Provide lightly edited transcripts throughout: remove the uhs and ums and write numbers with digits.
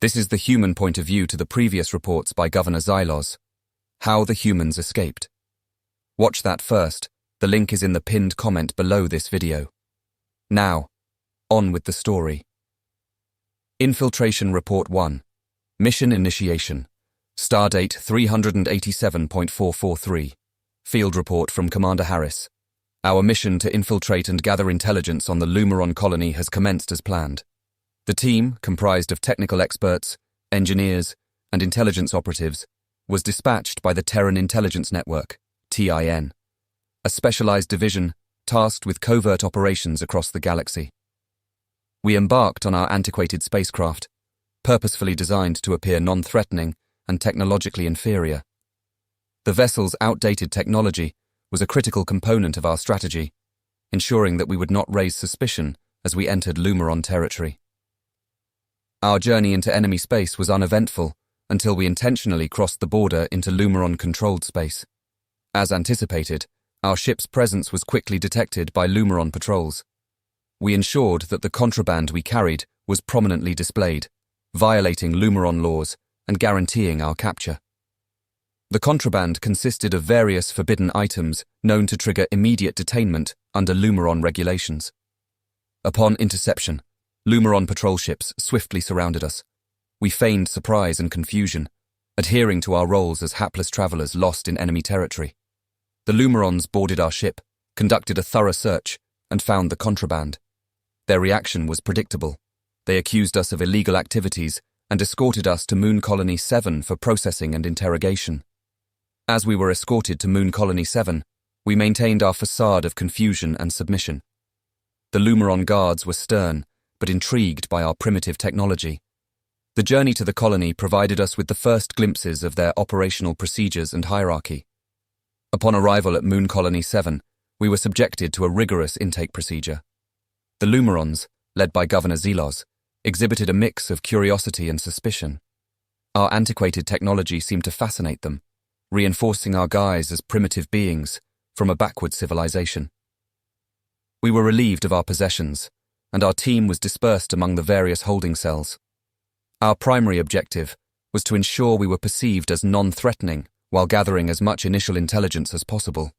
This is the human point of view to the previous reports by Governor Xyloz. How the humans escaped. Watch that first. The link is in the pinned comment below this video. Now, on with the story. Infiltration Report 1. Mission Initiation. Stardate 387.443. Field Report from Commander Harris. Our mission to infiltrate and gather intelligence on the Lumeron colony has commenced as planned. The team, comprised of technical experts, engineers, and intelligence operatives, was dispatched by the Terran Intelligence Network, TIN, a specialized division tasked with covert operations across the galaxy. We embarked on our antiquated spacecraft, purposefully designed to appear non-threatening and technologically inferior. The vessel's outdated technology was a critical component of our strategy, ensuring that we would not raise suspicion as we entered Lumeron territory. Our journey into enemy space was uneventful until we intentionally crossed the border into Lumeron-controlled space. As anticipated, our ship's presence was quickly detected by Lumeron patrols. We ensured that the contraband we carried was prominently displayed, violating Lumeron laws and guaranteeing our capture. The contraband consisted of various forbidden items known to trigger immediate detainment under Lumeron regulations. Upon interception, Lumeron patrol ships swiftly surrounded us. We feigned surprise and confusion, adhering to our roles as hapless travelers lost in enemy territory. The Lumerons boarded our ship, conducted a thorough search, and found the contraband. Their reaction was predictable. They accused us of illegal activities and escorted us to Moon Colony 7 for processing and interrogation. As we were escorted to Moon Colony 7, we maintained our facade of confusion and submission. The Lumeron guards were stern, but intrigued by our primitive technology. The journey to the colony provided us with the first glimpses of their operational procedures and hierarchy. Upon arrival at Moon Colony 7, we were subjected to a rigorous intake procedure. The Lumerons, led by Governor Xyloz, exhibited a mix of curiosity and suspicion. Our antiquated technology seemed to fascinate them, reinforcing our guise as primitive beings from a backward civilization. We were relieved of our possessions, and our team was dispersed among the various holding cells. Our primary objective was to ensure we were perceived as non-threatening while gathering as much initial intelligence as possible.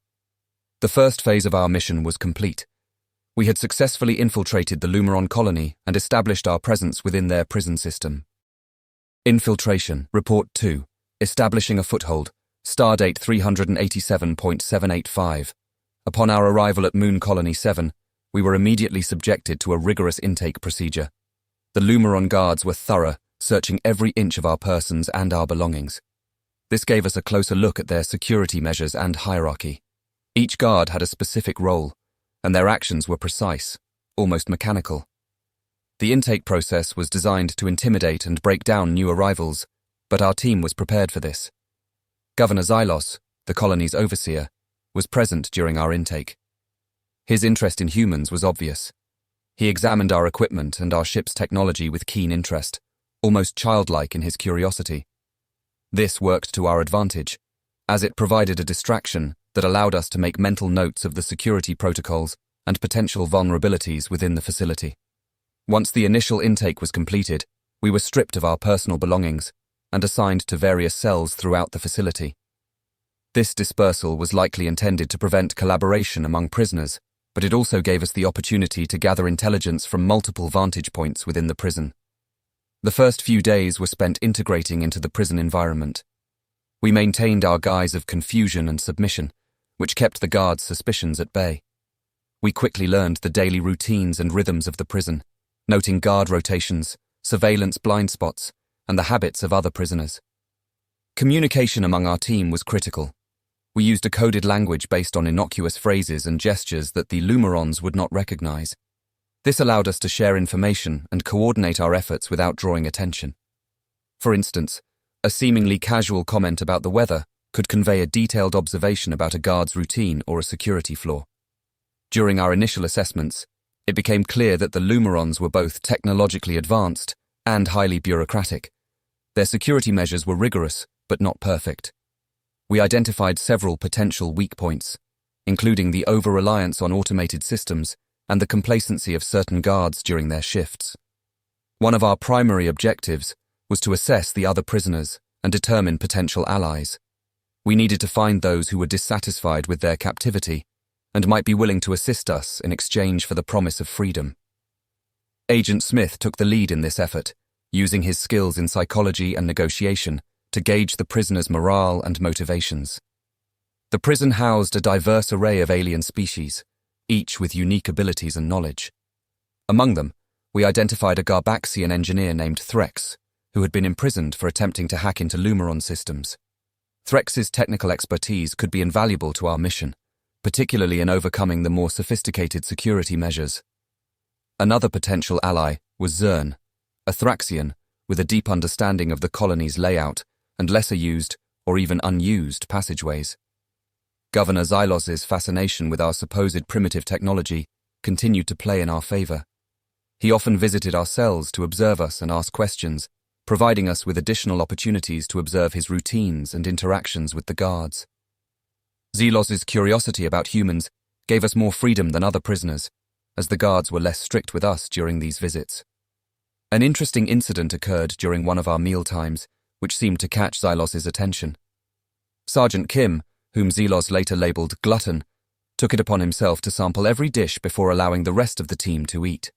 The first phase of our mission was complete. We had successfully infiltrated the Lumeron colony and established our presence within their prison system. Infiltration Report 2. Establishing a foothold. Stardate 387.785. Upon our arrival at Moon Colony 7, we were immediately subjected to a rigorous intake procedure. The Lumeron guards were thorough, searching every inch of our persons and our belongings. This gave us a closer look at their security measures and hierarchy. Each guard had a specific role, and their actions were precise, almost mechanical. The intake process was designed to intimidate and break down new arrivals, but our team was prepared for this. Governor Xyloz, the colony's overseer, was present during our intake. His interest in humans was obvious. He examined our equipment and our ship's technology with keen interest, almost childlike in his curiosity. This worked to our advantage, as it provided a distraction that allowed us to make mental notes of the security protocols and potential vulnerabilities within the facility. Once the initial intake was completed, we were stripped of our personal belongings and assigned to various cells throughout the facility. This dispersal was likely intended to prevent collaboration among prisoners, but it also gave us the opportunity to gather intelligence from multiple vantage points within the prison. The first few days were spent integrating into the prison environment. We maintained our guise of confusion and submission, which kept the guards' suspicions at bay. We quickly learned the daily routines and rhythms of the prison, noting guard rotations, surveillance blind spots, and the habits of other prisoners. Communication among our team was critical. We used a coded language based on innocuous phrases and gestures that the Lumerons would not recognize. This allowed us to share information and coordinate our efforts without drawing attention. For instance, a seemingly casual comment about the weather could convey a detailed observation about a guard's routine or a security flaw. During our initial assessments, it became clear that the Lumerons were both technologically advanced and highly bureaucratic. Their security measures were rigorous, but not perfect. We identified several potential weak points, including the over-reliance on automated systems and the complacency of certain guards during their shifts. One of our primary objectives was to assess the other prisoners and determine potential allies. We needed to find those who were dissatisfied with their captivity and might be willing to assist us in exchange for the promise of freedom. Agent Smith took the lead in this effort, using his skills in psychology and negotiation to gauge the prisoners' morale and motivations. The prison housed a diverse array of alien species, each with unique abilities and knowledge. Among them, we identified a Garbaxian engineer named Threx, who had been imprisoned for attempting to hack into Lumeron systems. Threx's technical expertise could be invaluable to our mission, particularly in overcoming the more sophisticated security measures. Another potential ally was Zern, a Thraxian with a deep understanding of the colony's layout and lesser-used or even unused passageways. Governor Xyloz's fascination with our supposed primitive technology continued to play in our favor. He often visited our cells to observe us and ask questions, providing us with additional opportunities to observe his routines and interactions with the guards. Xyloz's curiosity about humans gave us more freedom than other prisoners, as the guards were less strict with us during these visits. An interesting incident occurred during one of our mealtimes, which seemed to catch Xyloz's attention. Sergeant Kim, whom Xyloz later labeled Glutton, took it upon himself to sample every dish before allowing the rest of the team to eat.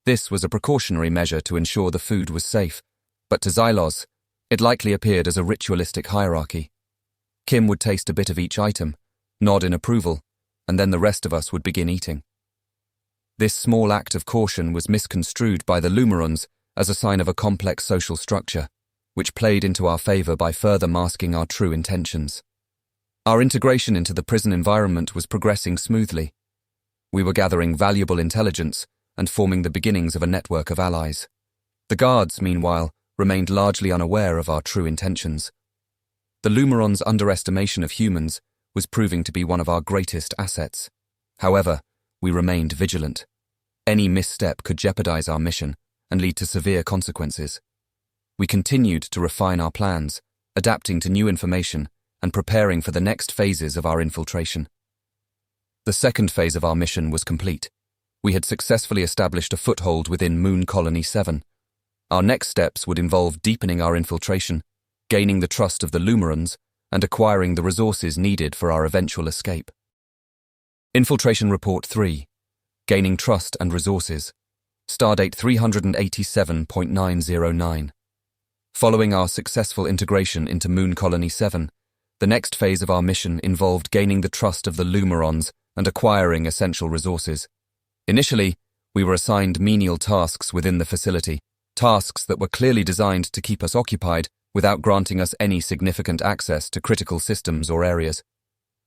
This was a precautionary measure to ensure the food was safe, but to Xyloz, it likely appeared as a ritualistic hierarchy. Kim would taste a bit of each item, nod in approval, and then the rest of us would begin eating. This small act of caution was misconstrued by the Lumerons as a sign of a complex social structure, which played into our favor by further masking our true intentions. Our integration into the prison environment was progressing smoothly. We were gathering valuable intelligence and forming the beginnings of a network of allies. The guards, meanwhile, remained largely unaware of our true intentions. The Lumerons' underestimation of humans was proving to be one of our greatest assets. However, we remained vigilant. Any misstep could jeopardize our mission and lead to severe consequences. We continued to refine our plans, adapting to new information and preparing for the next phases of our infiltration. The second phase of our mission was complete. We had successfully established a foothold within Moon Colony 7. Our next steps would involve deepening our infiltration, gaining the trust of the Lumerons, and acquiring the resources needed for our eventual escape. Infiltration Report 3. Gaining Trust and Resources. Stardate 387.909. Following our successful integration into Moon Colony 7, the next phase of our mission involved gaining the trust of the Lumerons and acquiring essential resources. Initially, we were assigned menial tasks within the facility, tasks that were clearly designed to keep us occupied without granting us any significant access to critical systems or areas.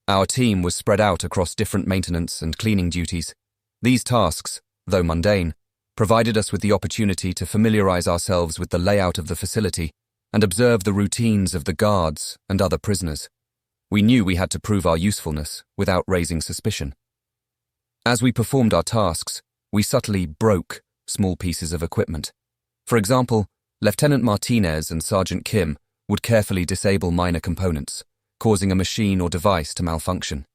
Our team was spread out across different maintenance and cleaning duties. These tasks, though mundane, provided us with the opportunity to familiarize ourselves with the layout of the facility and observe the routines of the guards and other prisoners. We knew we had to prove our usefulness without raising suspicion. As we performed our tasks, we subtly broke small pieces of equipment. For example, Lieutenant Martinez and Sergeant Kim would carefully disable minor components, causing a machine or device to malfunction.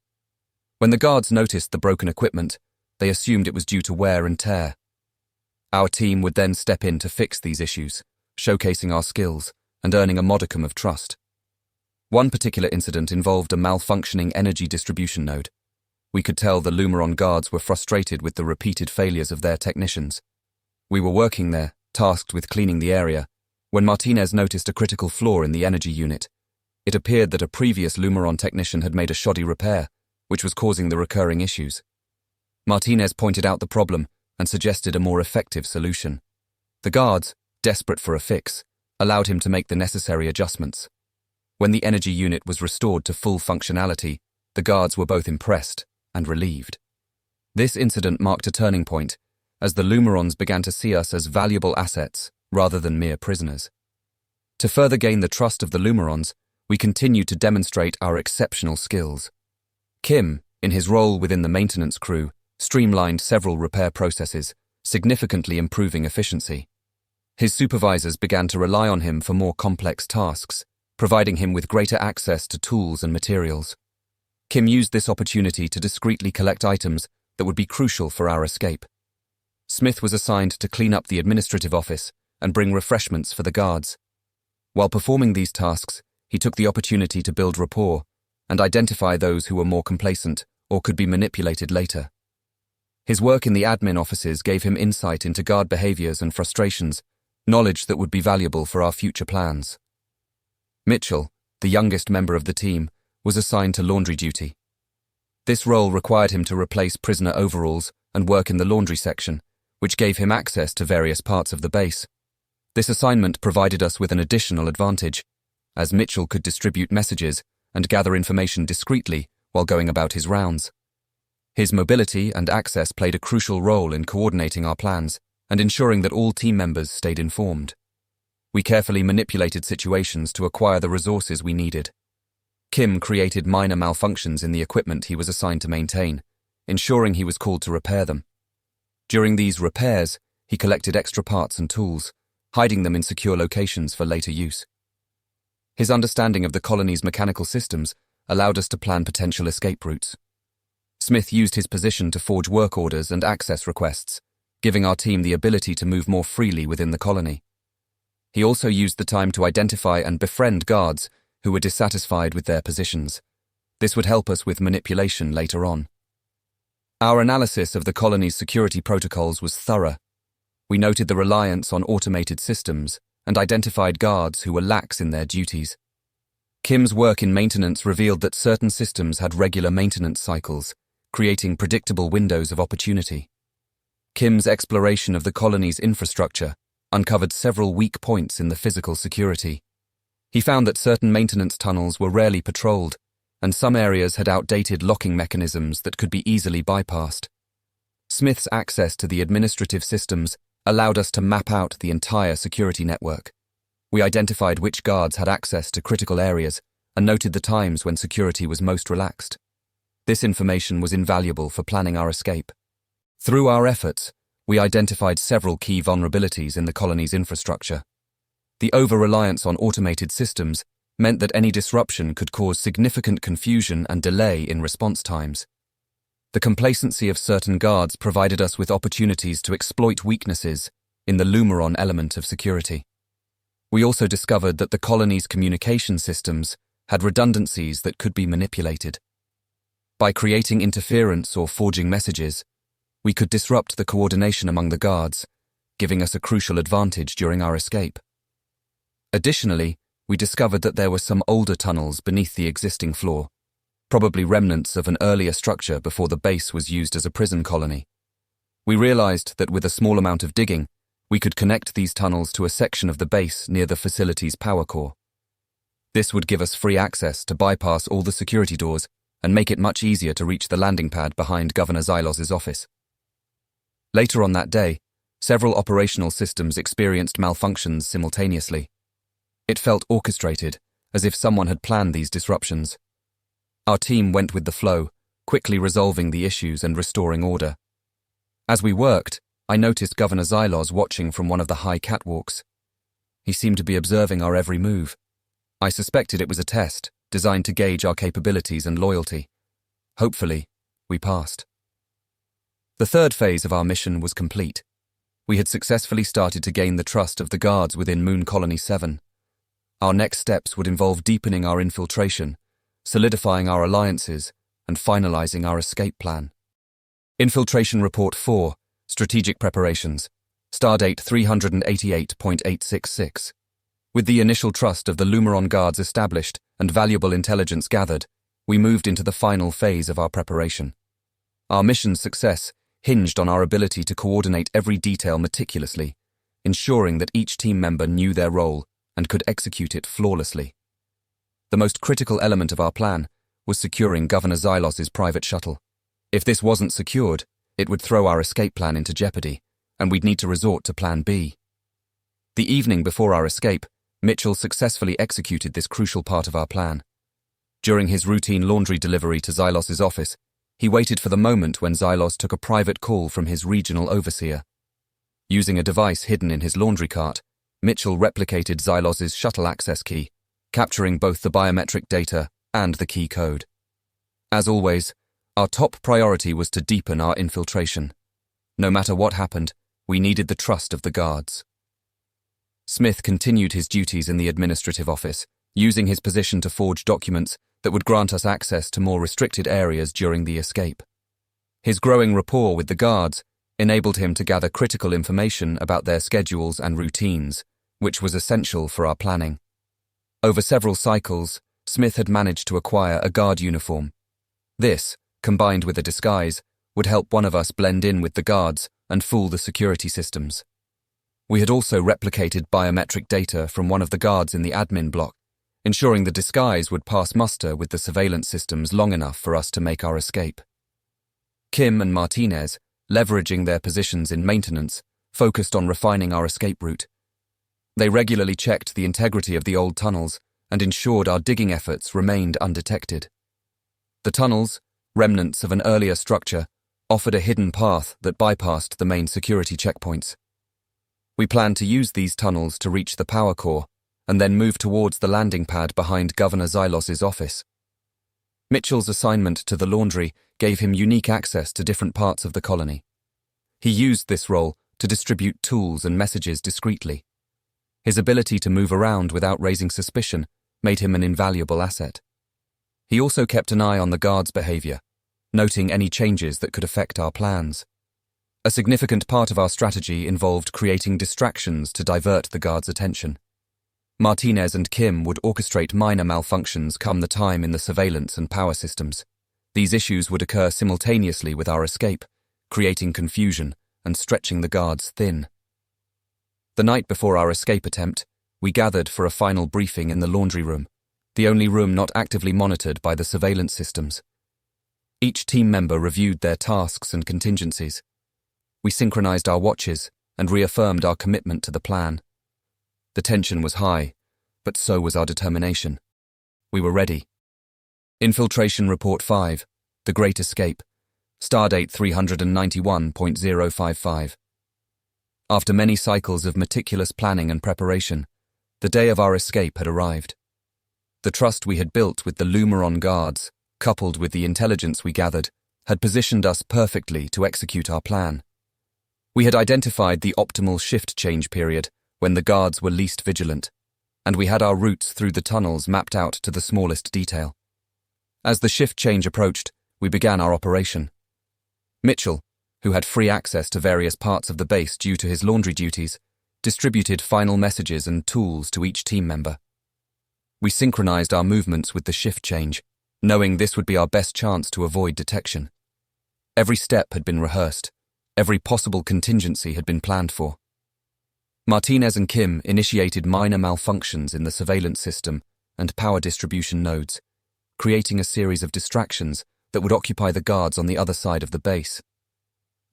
When the guards noticed the broken equipment, they assumed it was due to wear and tear. Our team would then step in to fix these issues, showcasing our skills and earning a modicum of trust. One particular incident involved a malfunctioning energy distribution node. We could tell the Lumeron guards were frustrated with the repeated failures of their technicians. We were working there, tasked with cleaning the area, when Martinez noticed a critical flaw in the energy unit. It appeared that a previous Lumeron technician had made a shoddy repair, which was causing the recurring issues. Martinez pointed out the problem and suggested a more effective solution. The guards, desperate for a fix, allowed him to make the necessary adjustments. When the energy unit was restored to full functionality, the guards were both impressed and relieved. This incident marked a turning point, as the Lumerons began to see us as valuable assets rather than mere prisoners. To further gain the trust of the Lumerons, we continued to demonstrate our exceptional skills. Kim, in his role within the maintenance crew, streamlined several repair processes, significantly improving efficiency. His supervisors began to rely on him for more complex tasks, providing him with greater access to tools and materials. Kim used this opportunity to discreetly collect items that would be crucial for our escape. Smith was assigned to clean up the administrative office and bring refreshments for the guards. While performing these tasks, he took the opportunity to build rapport and identify those who were more complacent or could be manipulated later. His work in the admin offices gave him insight into guard behaviors and frustrations, knowledge that would be valuable for our future plans. Mitchell, the youngest member of the team, was assigned to laundry duty. This role required him to replace prisoner overalls and work in the laundry section, which gave him access to various parts of the base. This assignment provided us with an additional advantage, as Mitchell could distribute messages and gather information discreetly while going about his rounds. His mobility and access played a crucial role in coordinating our plans and ensuring that all team members stayed informed. We carefully manipulated situations to acquire the resources we needed. Kim created minor malfunctions in the equipment he was assigned to maintain, ensuring he was called to repair them. During these repairs, he collected extra parts and tools, hiding them in secure locations for later use. His understanding of the colony's mechanical systems allowed us to plan potential escape routes. Smith used his position to forge work orders and access requests, giving our team the ability to move more freely within the colony. He also used the time to identify and befriend guards who were dissatisfied with their positions. This would help us with manipulation later on. Our analysis of the colony's security protocols was thorough. We noted the reliance on automated systems and identified guards who were lax in their duties. Kim's work in maintenance revealed that certain systems had regular maintenance cycles, creating predictable windows of opportunity. Kim's exploration of the colony's infrastructure uncovered several weak points in the physical security. He found that certain maintenance tunnels were rarely patrolled, and some areas had outdated locking mechanisms that could be easily bypassed. Smith's access to the administrative systems allowed us to map out the entire security network. We identified which guards had access to critical areas and noted the times when security was most relaxed. This information was invaluable for planning our escape. Through our efforts, we identified several key vulnerabilities in the colony's infrastructure. The over-reliance on automated systems meant that any disruption could cause significant confusion and delay in response times. The complacency of certain guards provided us with opportunities to exploit weaknesses in the Lumeron element of security. We also discovered that the colony's communication systems had redundancies that could be manipulated. By creating interference or forging messages, we could disrupt the coordination among the guards, giving us a crucial advantage during our escape. Additionally, we discovered that there were some older tunnels beneath the existing floor, probably remnants of an earlier structure before the base was used as a prison colony. We realized that with a small amount of digging, we could connect these tunnels to a section of the base near the facility's power core. This would give us free access to bypass all the security doors and make it much easier to reach the landing pad behind Governor Xyloz's office. Later on that day, several operational systems experienced malfunctions simultaneously. It felt orchestrated, as if someone had planned these disruptions. Our team went with the flow, quickly resolving the issues and restoring order. As we worked, I noticed Governor Xyloz watching from one of the high catwalks. He seemed to be observing our every move. I suspected it was a test, designed to gauge our capabilities and loyalty. Hopefully, we passed. The third phase of our mission was complete. We had successfully started to gain the trust of the guards within Moon Colony 7. Our next steps would involve deepening our infiltration, solidifying our alliances, and finalizing our escape plan. Infiltration Report 4, Strategic Preparations, Stardate 388.866. With the initial trust of the Lumeron guards established and valuable intelligence gathered, we moved into the final phase of our preparation. Our mission's success hinged on our ability to coordinate every detail meticulously, ensuring that each team member knew their role and could execute it flawlessly. The most critical element of our plan was securing Governor Xyloz's private shuttle. If this wasn't secured, it would throw our escape plan into jeopardy, and we'd need to resort to Plan B. The evening before our escape, Mitchell successfully executed this crucial part of our plan. During his routine laundry delivery to Xyloz's office, he waited for the moment when Xyloz took a private call from his regional overseer. Using a device hidden in his laundry cart, Mitchell replicated Xyloz's shuttle access key, capturing both the biometric data and the key code. As always, our top priority was to deepen our infiltration. No matter what happened, we needed the trust of the guards. Smith continued his duties in the administrative office, using his position to forge documents that would grant us access to more restricted areas during the escape. His growing rapport with the guards enabled him to gather critical information about their schedules and routines, which was essential for our planning. Over several cycles, Smith had managed to acquire a guard uniform. This, combined with a disguise, would help one of us blend in with the guards and fool the security systems. We had also replicated biometric data from one of the guards in the admin block, ensuring the disguise would pass muster with the surveillance systems long enough for us to make our escape. Kim and Martinez, leveraging their positions in maintenance, focused on refining our escape route. They regularly checked the integrity of the old tunnels and ensured our digging efforts remained undetected. The tunnels, remnants of an earlier structure, offered a hidden path that bypassed the main security checkpoints. We planned to use these tunnels to reach the power core and then move towards the landing pad behind Governor Xyloz's office. Mitchell's assignment to the laundry gave him unique access to different parts of the colony. He used this role to distribute tools and messages discreetly. His ability to move around without raising suspicion made him an invaluable asset. He also kept an eye on the guards' behavior, noting any changes that could affect our plans. A significant part of our strategy involved creating distractions to divert the guards' attention. Martinez and Kim would orchestrate minor malfunctions come the time in the surveillance and power systems. These issues would occur simultaneously with our escape, creating confusion and stretching the guards thin. The night before our escape attempt, we gathered for a final briefing in the laundry room, the only room not actively monitored by the surveillance systems. Each team member reviewed their tasks and contingencies. We synchronized our watches and reaffirmed our commitment to the plan. The tension was high, but so was our determination. We were ready. Infiltration Report 5, The Great Escape, Stardate 391.055. After many cycles of meticulous planning and preparation, the day of our escape had arrived. The trust we had built with the Lumeron guards, coupled with the intelligence we gathered, had positioned us perfectly to execute our plan. We had identified the optimal shift change period when the guards were least vigilant, and we had our routes through the tunnels mapped out to the smallest detail. As the shift change approached, we began our operation. Mitchell, who had free access to various parts of the base due to his laundry duties, distributed final messages and tools to each team member. We synchronized our movements with the shift change, knowing this would be our best chance to avoid detection. Every step had been rehearsed. Every possible contingency had been planned for. Martinez and Kim initiated minor malfunctions in the surveillance system and power distribution nodes, creating a series of distractions that would occupy the guards on the other side of the base.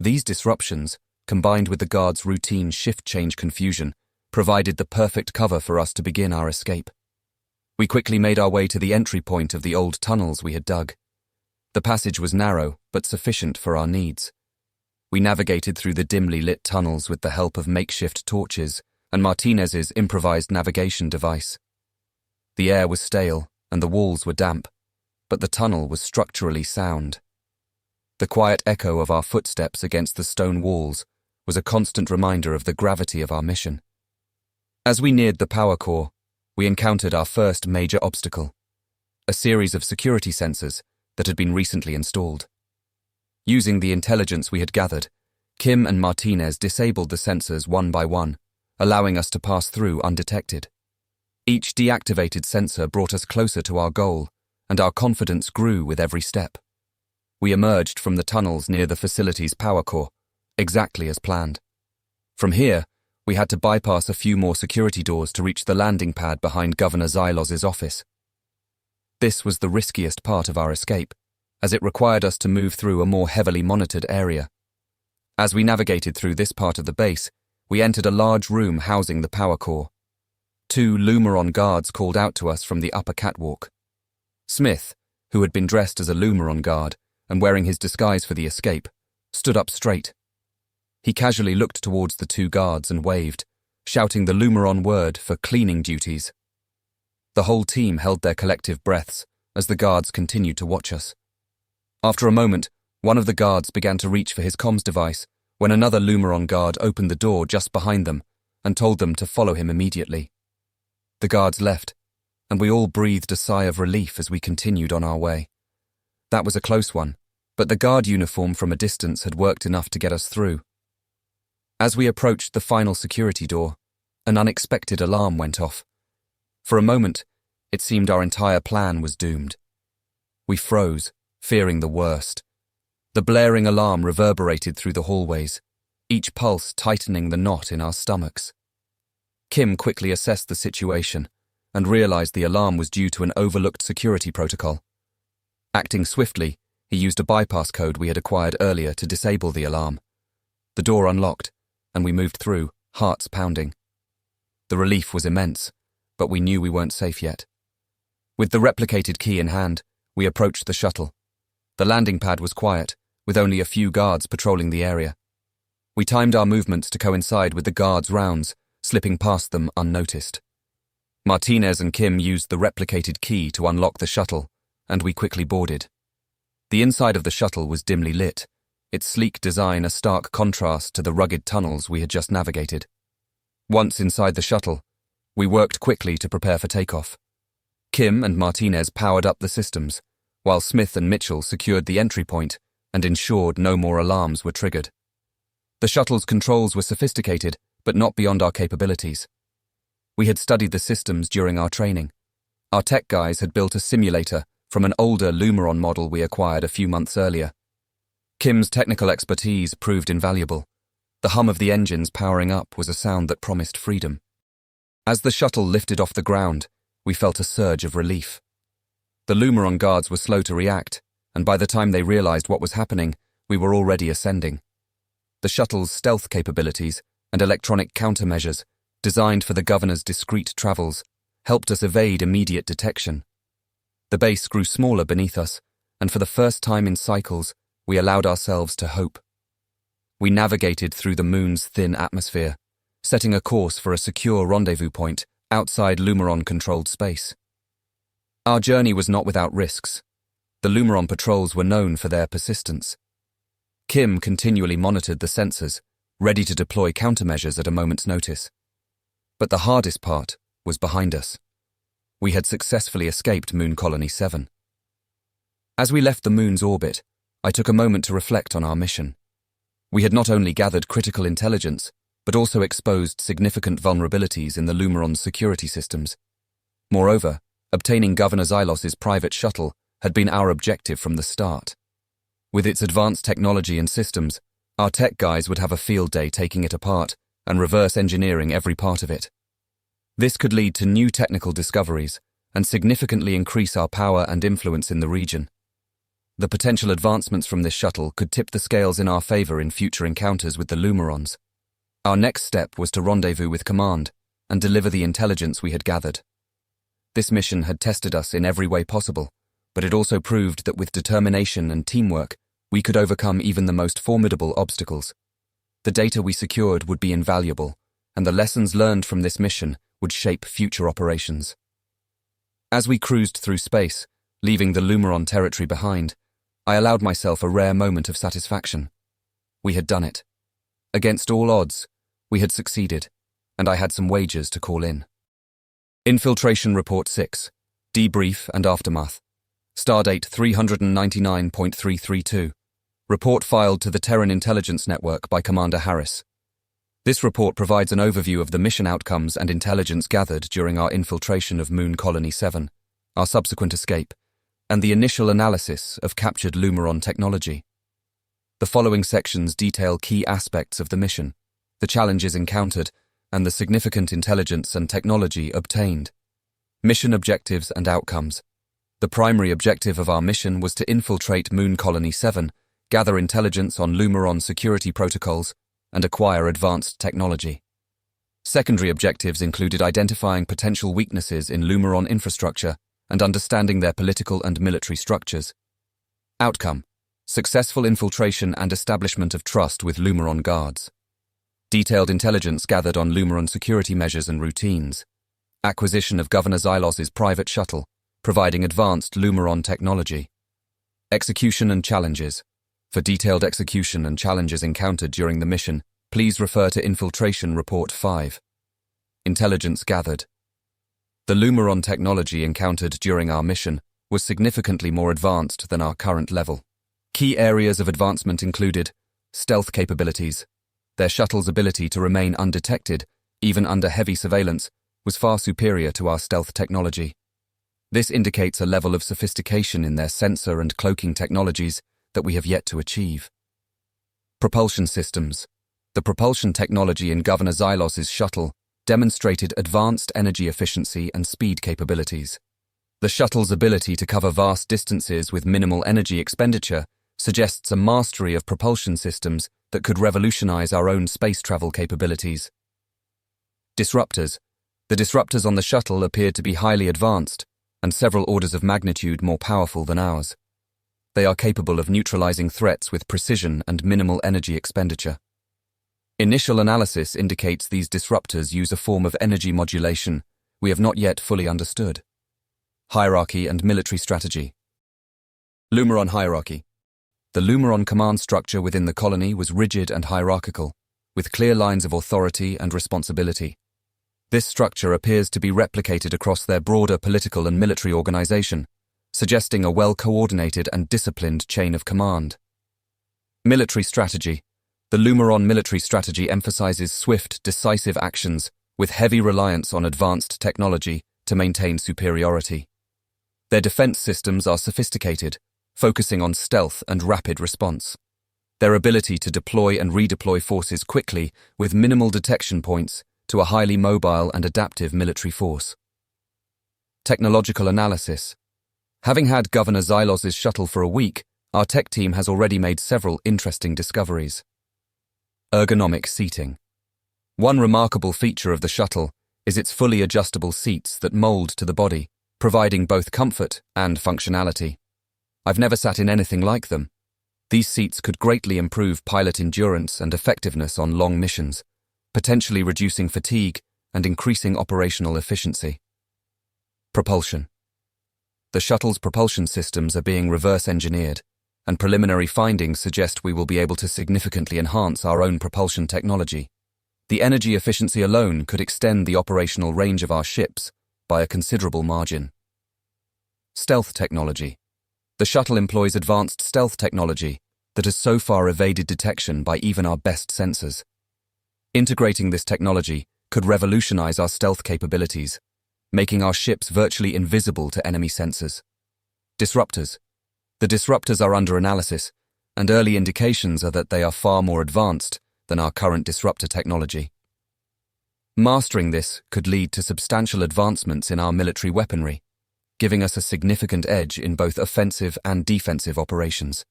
These disruptions, combined with the guards' routine shift change confusion, provided the perfect cover for us to begin our escape. We quickly made our way to the entry point of the old tunnels we had dug. The passage was narrow, but sufficient for our needs. We navigated through the dimly lit tunnels with the help of makeshift torches and Martinez's improvised navigation device. The air was stale and the walls were damp, but the tunnel was structurally sound. The quiet echo of our footsteps against the stone walls was a constant reminder of the gravity of our mission. As we neared the power core, we encountered our first major obstacle, a series of security sensors that had been recently installed. Using the intelligence we had gathered, Kim and Martinez disabled the sensors one by one, allowing us to pass through undetected. Each deactivated sensor brought us closer to our goal, and our confidence grew with every step. We emerged from the tunnels near the facility's power core, exactly as planned. From here, we had to bypass a few more security doors to reach the landing pad behind Governor Xyloz's office. This was the riskiest part of our escape, as it required us to move through a more heavily monitored area. As we navigated through this part of the base, we entered a large room housing the power core. 2 Lumeron guards called out to us from the upper catwalk. Smith, who had been dressed as a Lumeron guard and wearing his disguise for the escape, stood up straight. He casually looked towards the 2 guards and waved, shouting the Lumeron word for cleaning duties. The whole team held their collective breaths as the guards continued to watch us. After a moment, one of the guards began to reach for his comms device when another Lumeron guard opened the door just behind them and told them to follow him immediately. The guards left, and we all breathed a sigh of relief as we continued on our way. That was a close one, but the guard uniform from a distance had worked enough to get us through. As we approached the final security door, an unexpected alarm went off. For a moment, it seemed our entire plan was doomed. We froze, fearing the worst. The blaring alarm reverberated through the hallways, each pulse tightening the knot in our stomachs. Kim quickly assessed the situation and realized the alarm was due to an overlooked security protocol. Acting swiftly, he used a bypass code we had acquired earlier to disable the alarm. The door unlocked, and we moved through, hearts pounding. The relief was immense, but we knew we weren't safe yet. With the replicated key in hand, we approached the shuttle. The landing pad was quiet, with only a few guards patrolling the area. We timed our movements to coincide with the guards' rounds, slipping past them unnoticed. Martinez and Kim used the replicated key to unlock the shuttle, and we quickly boarded. The inside of the shuttle was dimly lit, its sleek design a stark contrast to the rugged tunnels we had just navigated. Once inside the shuttle, we worked quickly to prepare for takeoff. Kim and Martinez powered up the systems, while Smith and Mitchell secured the entry point and ensured no more alarms were triggered. The shuttle's controls were sophisticated, but not beyond our capabilities. We had studied the systems during our training. Our tech guys had built a simulator from an older Lumeron model we acquired a few months earlier. Kim's technical expertise proved invaluable. The hum of the engines powering up was a sound that promised freedom. As the shuttle lifted off the ground, we felt a surge of relief. The Lumeron guards were slow to react, and by the time they realized what was happening, we were already ascending. The shuttle's stealth capabilities and electronic countermeasures, designed for the governor's discreet travels, helped us evade immediate detection. The base grew smaller beneath us, and for the first time in cycles, we allowed ourselves to hope. We navigated through the moon's thin atmosphere, setting a course for a secure rendezvous point outside Lumeron-controlled space. Our journey was not without risks. The Lumeron patrols were known for their persistence. Kim continually monitored the sensors, ready to deploy countermeasures at a moment's notice. But the hardest part was behind us. We had successfully escaped Moon Colony 7. As we left the moon's orbit, I took a moment to reflect on our mission. We had not only gathered critical intelligence, but also exposed significant vulnerabilities in the Lumeron's security systems. Moreover, obtaining Governor Xyloz's private shuttle had been our objective from the start. With its advanced technology and systems, our tech guys would have a field day taking it apart and reverse engineering every part of it. This could lead to new technical discoveries and significantly increase our power and influence in the region. The potential advancements from this shuttle could tip the scales in our favor in future encounters with the Lumerons. Our next step was to rendezvous with Command and deliver the intelligence we had gathered. This mission had tested us in every way possible, but it also proved that with determination and teamwork, we could overcome even the most formidable obstacles. The data we secured would be invaluable, and the lessons learned from this mission would shape future operations. As we cruised through space, leaving the Lumeron territory behind, I allowed myself a rare moment of satisfaction. We had done it. Against all odds, we had succeeded, and I had some wagers to call in. Infiltration Report 6, Debrief and Aftermath. Stardate 399.332. Report filed to the Terran Intelligence Network by Commander Harris. This report provides an overview of the mission outcomes and intelligence gathered during our infiltration of Moon Colony 7, our subsequent escape, and the initial analysis of captured Lumeron technology. The following sections detail key aspects of the mission, the challenges encountered, and the significant intelligence and technology obtained. Mission objectives and outcomes. The primary objective of our mission was to infiltrate Moon Colony 7, gather intelligence on Lumeron security protocols, and acquire advanced technology. Secondary objectives included identifying potential weaknesses in Lumeron infrastructure and understanding their political and military structures. Outcome: successful infiltration and establishment of trust with Lumeron guards. Detailed intelligence gathered on Lumeron security measures and routines. Acquisition of Governor Xyloz's private shuttle, providing advanced Lumeron technology. Execution and challenges. For detailed execution and challenges encountered during the mission, please refer to Infiltration Report 5. intelligence gathered. The Lumeron technology encountered during our mission was significantly more advanced than our current level. Key areas of advancement included stealth capabilities. Their shuttle's ability to remain undetected, even under heavy surveillance, was far superior to our stealth technology. This indicates a level of sophistication in their sensor and cloaking technologies that we have yet to achieve. Propulsion systems. The propulsion technology in Governor Xyloz's shuttle demonstrated advanced energy efficiency and speed capabilities. The shuttle's ability to cover vast distances with minimal energy expenditure suggests a mastery of propulsion systems that could revolutionize our own space travel capabilities. Disruptors. The disruptors on the shuttle appeared to be highly advanced and several orders of magnitude more powerful than ours. They are capable of neutralizing threats with precision and minimal energy expenditure. Initial analysis indicates these disruptors use a form of energy modulation we have not yet fully understood. Hierarchy and military strategy. Lumeron hierarchy. The Lumeron command structure within the colony was rigid and hierarchical, with clear lines of authority and responsibility. This structure appears to be replicated across their broader political and military organization, suggesting a well-coordinated and disciplined chain of command. Military strategy. The Lumeron military strategy emphasizes swift, decisive actions with heavy reliance on advanced technology to maintain superiority. Their defense systems are sophisticated, focusing on stealth and rapid response. Their ability to deploy and redeploy forces quickly with minimal detection points to a highly mobile and adaptive military force. Technological analysis. Having had Governor Xyloz's shuttle for a week, our tech team has already made several interesting discoveries. Ergonomic seating. One remarkable feature of the shuttle is its fully adjustable seats that mold to the body, providing both comfort and functionality. I've never sat in anything like them. These seats could greatly improve pilot endurance and effectiveness on long missions, potentially reducing fatigue and increasing operational efficiency. Propulsion. The shuttle's propulsion systems are being reverse-engineered, and preliminary findings suggest we will be able to significantly enhance our own propulsion technology. The energy efficiency alone could extend the operational range of our ships by a considerable margin. Stealth technology. The shuttle employs advanced stealth technology that has so far evaded detection by even our best sensors. Integrating this technology could revolutionize our stealth capabilities, making our ships virtually invisible to enemy sensors. Disruptors. The disruptors are under analysis, and early indications are that they are far more advanced than our current disruptor technology. Mastering this could lead to substantial advancements in our military weaponry, giving us a significant edge in both offensive and defensive operations.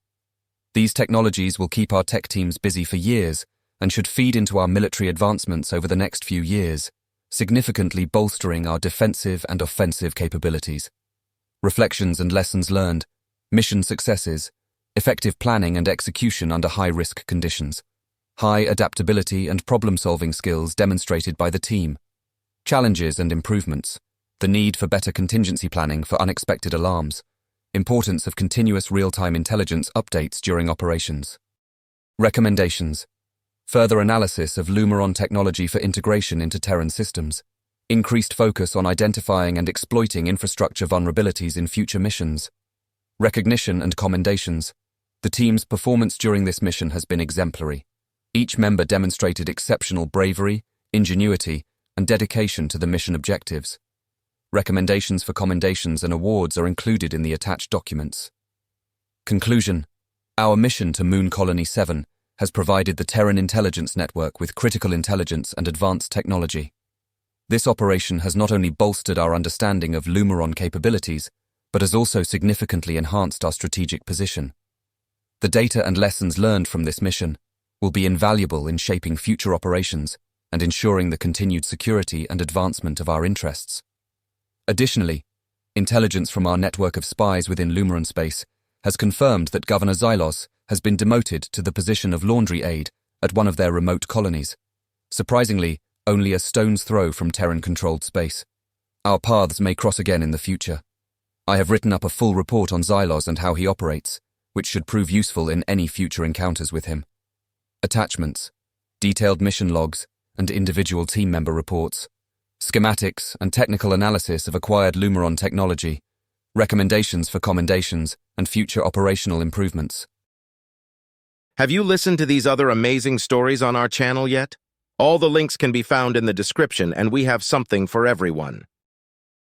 These technologies will keep our tech teams busy for years and should feed into our military advancements over the next few years, significantly bolstering our defensive and offensive capabilities. Reflections and lessons learned, mission successes, effective planning and execution under high-risk conditions, high adaptability and problem-solving skills demonstrated by the team, challenges and improvements, the need for better contingency planning for unexpected alarms, importance of continuous real-time intelligence updates during operations. Recommendations. Further analysis of Lumeron technology for integration into Terran systems, increased focus on identifying and exploiting infrastructure vulnerabilities in future missions. Recognition and commendations. The team's performance during this mission has been exemplary. Each member demonstrated exceptional bravery, ingenuity, and dedication to the mission objectives. Recommendations for commendations and awards are included in the attached documents. Conclusion. Our mission to Moon Colony 7 has provided the Terran Intelligence Network with critical intelligence and advanced technology. This operation has not only bolstered our understanding of Lumeron capabilities, but has also significantly enhanced our strategic position. The data and lessons learned from this mission will be invaluable in shaping future operations and ensuring the continued security and advancement of our interests. Additionally, intelligence from our network of spies within Lumeron space has confirmed that Governor Xyloz has been demoted to the position of laundry aide at one of their remote colonies, surprisingly only a stone's throw from Terran-controlled space. Our paths may cross again in the future. I have written up a full report on Xyloz and how he operates, which should prove useful in any future encounters with him. Attachments, detailed mission logs, and individual team member reports. schematics and technical analysis of acquired Lumeron technology, recommendations for commendations, and future operational improvements. Have you listened to these other amazing stories on our channel yet? All the links can be found in the description, and we have something for everyone.